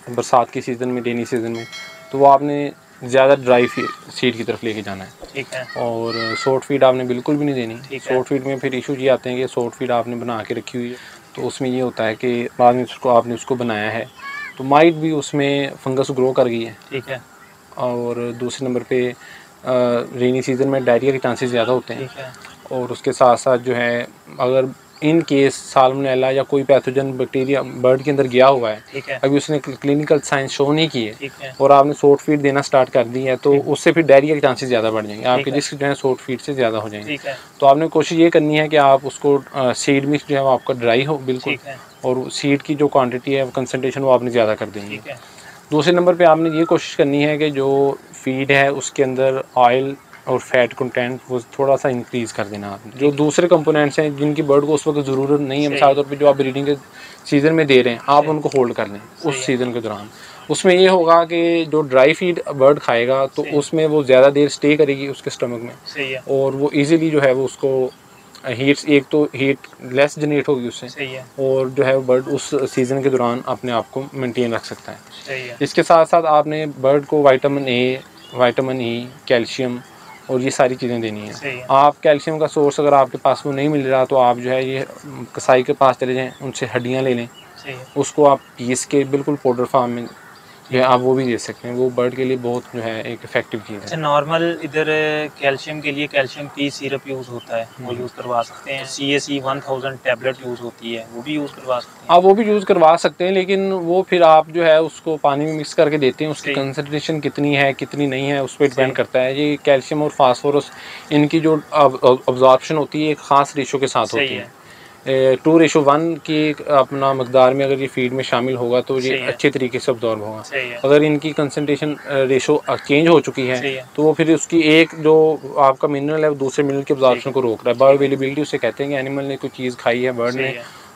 बरसात की सीज़न में, रेनी सीज़न में, तो वो आपने ज़्यादा ड्राई सीड की तरफ लेके जाना है। ठीक है। और सॉफ्ट फीड आपने बिल्कुल भी नहीं देनी। ठीक है। सॉफ्ट फीड में फिर इशू ये आते हैं कि सॉफ्ट फीड आपने बना के रखी हुई है, तो उसमें ये होता है कि बाद में उसको आपने उसको बनाया है तो माइट भी उसमें फंगस ग्रो कर गई है। ठीक है। और दूसरे नंबर पे रेनी सीज़न में डायरिया के चांसेस ज़्यादा होते हैं। ठीक है। और उसके साथ साथ जो है, अगर इन केस साल्मोनेला या कोई पैथोजन बैक्टीरिया बर्ड के अंदर गया हुआ है, ठीक है। अभी उसने क्लिनिकल साइंस शो नहीं किए ठीक है। और आपने सॉफ्ट फीड देना स्टार्ट कर दी है, तो उससे फिर डायरिया के चांसेस ज़्यादा बढ़ जाएंगे, आपके है। रिस्क जो है सॉफ्ट फीड से ज़्यादा हो जाएंगे। ठीक है। तो आपने कोशिश ये करनी है कि आप उसको सीड मिक्स जो है वो आपका ड्राई हो बिल्कुल, ठीक है। और सीड की जो क्वांटिटी है, कंसनट्रेशन, वो आपने ज़्यादा कर देंगे। ठीक है। दूसरे नंबर पे आपने ये कोशिश करनी है कि जो फीड है उसके अंदर ऑयल और फैट कंटेंट वो थोड़ा सा इंक्रीज़ कर देना आपने। जो दूसरे कंपोनेंट्स हैं जिनकी बर्ड को उस वक्त ज़रूरत नहीं है, मिसाल तौर पे जो आप ब्रीडिंग के सीज़न में दे रहे हैं, आप उनको होल्ड कर लें उस सीज़न के दौरान। उसमें ये होगा कि जो ड्राई फीड बर्ड खाएगा तो उसमें वो ज़्यादा देर स्टे करेगी उसके स्टमक में। सही है। और वो ईज़िली जो है वो उसको हीट, एक तो हीट लेस जनरेट होगी उससे। सही है। और जो है बर्ड उस सीज़न के दौरान अपने आप को मेंटेन रख सकता है। सही है। इसके साथ साथ आपने बर्ड को vitamin A, vitamin E, calcium और ये सारी चीज़ें देनी है। आप कैल्शियम का सोर्स अगर आपके पास वो नहीं मिल रहा, तो आप जो है ये कसाई के पास चले जाएँ, उनसे हड्डियाँ ले लें, उसको आप पीस के बिल्कुल पाउडर फॉर्म में जो है आप वो भी दे सकते हैं। वो बर्ड के लिए बहुत जो है एक इफेक्टिव चीज़ है। अच्छा, नॉर्मल इधर कैल्शियम के लिए कैल्शियम पी सिरप यूज़ होता है, वो यूज़ करवा सकते हैं। CAC 1000 टैबलेट यूज़ होती है, वो भी यूज़ करवा सकते हैं। आप वो भी यूज़ करवा सकते हैं, लेकिन वो फिर आप जो है उसको पानी में मिक्स करके देते हैं, उसकी कंसंट्रेशन कितनी है कितनी नहीं है उस पर डिपेंड करता है। ये कैल्शियम और फास्फोरस, इनकी जो अब्जॉर्प्शन होती है एक ख़ास रेशो के साथ होती है। 2:1 की अपना मकदार में अगर ये फीड में शामिल होगा तो ये अच्छे तरीके से अब्जॉर्ब होगा। अगर इनकी कंसंट्रेशन रेशो चेंज हो चुकी है तो वो फिर उसकी एक जो आपका मिनरल है वो दूसरे मिनरल के अब्जॉर्प्शन को रोक रहा है। बायो अवेलेबिलिटी उसे कहते हैं कि एनिमल ने कोई चीज़ खाई है बर्ड ने,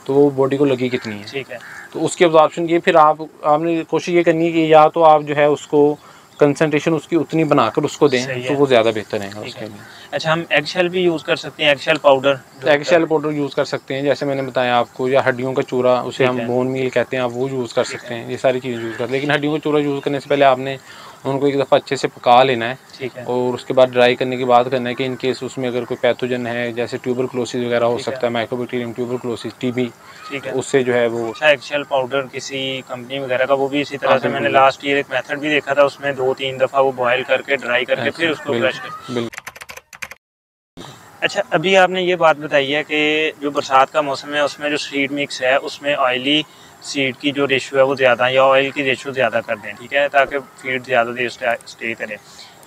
तो वो बॉडी को लगी कितनी है, तो उसकी अब्जॉर्प्शन ये फिर आपने कोशिश ये करनी है कि या तो आप जो है उसको कंसंट्रेशन उसकी उतनी बनाकर उसको दें, तो वो ज़्यादा बेहतर है उसके लिए। अच्छा, हम एगशेल भी यूज़ कर सकते हैं, eggshell powder? Eggshell powder use कर सकते हैं, जैसे मैंने बताया आपको, या हड्डियों का चूरा, उसे हम बोन मील कहते हैं, आप वो यूज़ कर सकते हैं। ये सारी चीज़ें यूज़ कर, लेकिन हड्डियों का चूरा यूज़ करने से पहले आपने उनको एक दफ़ा अच्छे से पका लेना है। ठीक है। और उसके बाद ड्राई करने के बाद करना है कि इन केस उसमें अगर कोई पैथोजन है, जैसे ट्यूबरक्लोसिस वगैरह हो सकता है, माइकोबैक्टीरियम ट्यूबरक्लोसिस, TB, उससे जो है वो। अच्छा, एगशेल पाउडर किसी कंपनी वगैरह का, वो भी इसी तरह से मैंने लास्ट ईयर एक मेथड भी देखा था, उसमें 2-3 दफ़ा वो बॉयल करके ड्राई करके फिर उसको ब्रश कर। अच्छा, अभी आपने ये बात बताई है कि जो बरसात का मौसम है उसमें जो सीड मिक्स है उसमें ऑयली सीड की जो रेशो है वो ज़्यादा, या ऑयल की रेशो ज़्यादा कर दें, ठीक है, ताकि फीड ज़्यादा देर स्टे करे।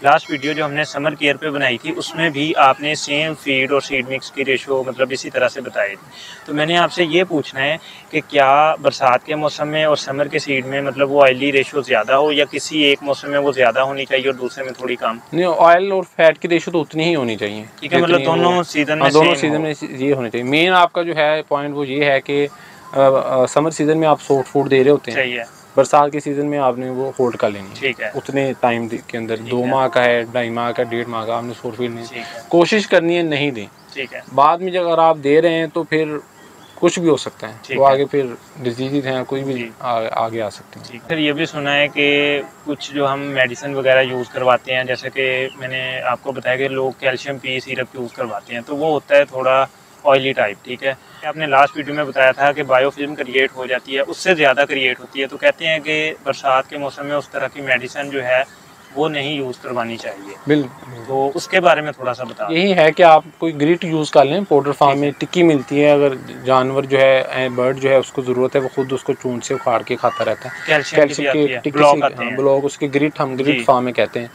लास्ट वीडियो जो हमने समर केयर पे बनाई थी उसमें भी आपने सेम फीड और सीड मिक्स की रेशो मतलब इसी तरह से बताई थी। तो मैंने आपसे ये पूछना है कि क्या बरसात के मौसम में और समर के सीड में मतलब वो ऑयली रेशो ज़्यादा हो, या किसी एक मौसम में वो ज़्यादा होनी चाहिए और दूसरे में थोड़ी कम? नहीं, ऑयल और फैट की रेशो तो उतनी ही होनी चाहिए। ठीक है, मतलब दोनों सीज़न में ये होने चाहिए। मेन आपका जो है पॉइंट वो ये है कि समर सीज़न में आप सॉफ्ट फूड दे रहे होते हैं, बरसात के सीज़न में आपने वो होल्ड कर लेनी है। ठीक है। उतने टाइम के अंदर 2 माह का है, 2.5 माह का, 1.5 माह का आपने सॉफ्ट फीड नहीं, कोशिश करनी है नहीं दें। ठीक है। बाद में अगर आप दे रहे हैं तो फिर कुछ भी हो सकता है, वो आगे फिर डिजीज़ हैं कोई भी आगे आ सकते हैं। फिर ये भी सुना है कि कुछ जो हम मेडिसिन वगैरह यूज़ करवाते हैं, जैसे कि मैंने आपको बताया कि लोग कैल्शियम पी सिरप यूज़ करवाते हैं, तो वो होता है थोड़ा ऑयली टाइप, ठीक है। आपने लास्ट वीडियो में बताया था कि बायोफिल्म क्रिएट हो जाती है, उससे ज़्यादा क्रिएट होती है, तो कहते हैं कि बरसात के मौसम में उस तरह की मेडिसिन जो है वो नहीं यूज़ करवानी चाहिए। बिल्कुल, तो उसके बारे में थोड़ा सा बता। यही है कि आप कोई ग्रिट यूज़ कर लें, पाउडर फॉर्म में टिक्की मिलती है, अगर जानवर जो है बर्ड जो है उसको ज़रूरत है वो खुद उसको चूंट से उखाड़ के खाता रहता है। कैल्शियम की टिक्की, ब्लॉक उसके ग्रिट, हम ग्रिट फॉर्म में कहते हैं,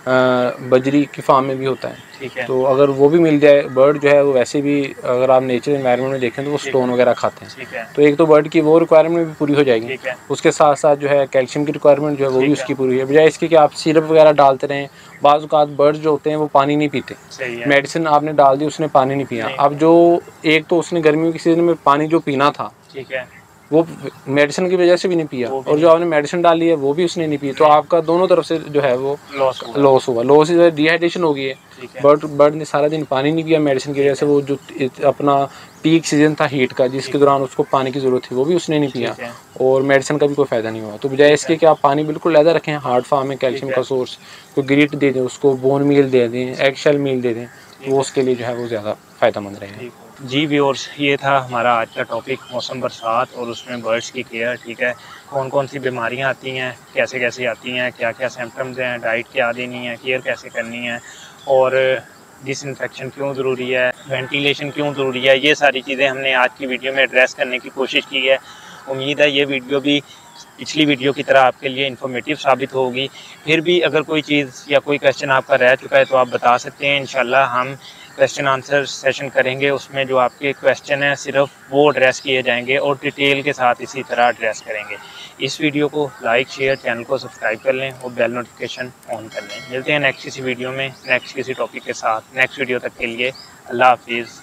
बजरी की फार्म में भी होता है। ठीक है। तो अगर वो भी मिल जाए, बर्ड जो है वो वैसे भी अगर आप नेचुरल एनवायरनमेंट में देखें तो वो स्टोन वगैरह खाते हैं। ठीक है। तो एक तो बर्ड की वो रिक्वायरमेंट भी पूरी हो जाएगी। ठीक है। उसके साथ साथ जो है कैल्शियम की रिक्वायरमेंट जो है वो भी ठीक है। उसकी पूरी है, बजाय इसके कि आप सिरप वगैरह डालते रहें। बाज़ औक़ात बर्ड्स जो होते हैं वो पानी नहीं पीते, सही है। मेडिसिन आपने डाल दी उसने पानी नहीं पिया। अब जो एक तो उसने गर्मियों की सीज़न में पानी जो पीना था, ठीक है, वो मेडिसिन की वजह से भी नहीं पिया, वो भी और जो आपने मेडिसिन डाली है वो भी उसने नहीं पी। तो आपका दोनों तरफ से जो है वो लॉस हुआ। लॉस इज डिहाइड्रेशन हो गई है। ठीक है। बर्ड ने सारा दिन पानी नहीं पिया मेडिसिन की वजह से, वो जो अपना पीक सीजन था हीट का जिसके दौरान उसको पानी की ज़रूरत थी वो भी उसने नहीं पिया, और मेडिसिन का भी कोई फ़ायदा नहीं हुआ। तो बजाय इसके कि आप पानी बिल्कुल लहदा रखें, हार्ड फार्म में कैल्शियम का सोर्स, कोई ग्रीट दे दें उसको, बोन मील दे दें, एग शेल मील दे दें, तो वो उसके लिए जो है वो ज़्यादा फ़ायदेमंद रहेगा। जी व्यूअर्स, ये था हमारा आज का टॉपिक, मौसम बरसात और उसमें बर्ड्स की केयर। ठीक है, कौन कौन सी बीमारियां आती हैं, कैसे कैसे आती हैं, क्या क्या सिम्टम्स हैं, डाइट क्या देनी है, केयर कैसे करनी है, और डिसइंफेक्शन क्यों ज़रूरी है, वेंटिलेशन क्यों ज़रूरी है, ये सारी चीज़ें हमने आज की वीडियो में एड्रेस करने की कोशिश की है। उम्मीद है ये वीडियो भी पिछली वीडियो की तरह आपके लिए इन्फॉर्मेटिव साबित होगी। फिर भी अगर कोई चीज़ या कोई क्वेश्चन आपका रह चुका है तो आप बता सकते हैं। इंशाल्लाह हम क्वेश्चन आंसर सेशन करेंगे, उसमें जो आपके क्वेश्चन हैं सिर्फ वो एड्रेस किए जाएंगे और डिटेल के साथ इसी तरह एड्रेस करेंगे। इस वीडियो को लाइक शेयर, चैनल को सब्सक्राइब कर लें और बेल नोटिफिकेशन ऑन कर लें। मिलते हैं नेक्स्ट किसी वीडियो में, नेक्स्ट किसी टॉपिक के साथ। नेक्स्ट वीडियो तक के लिए अल्लाह हाफिज़।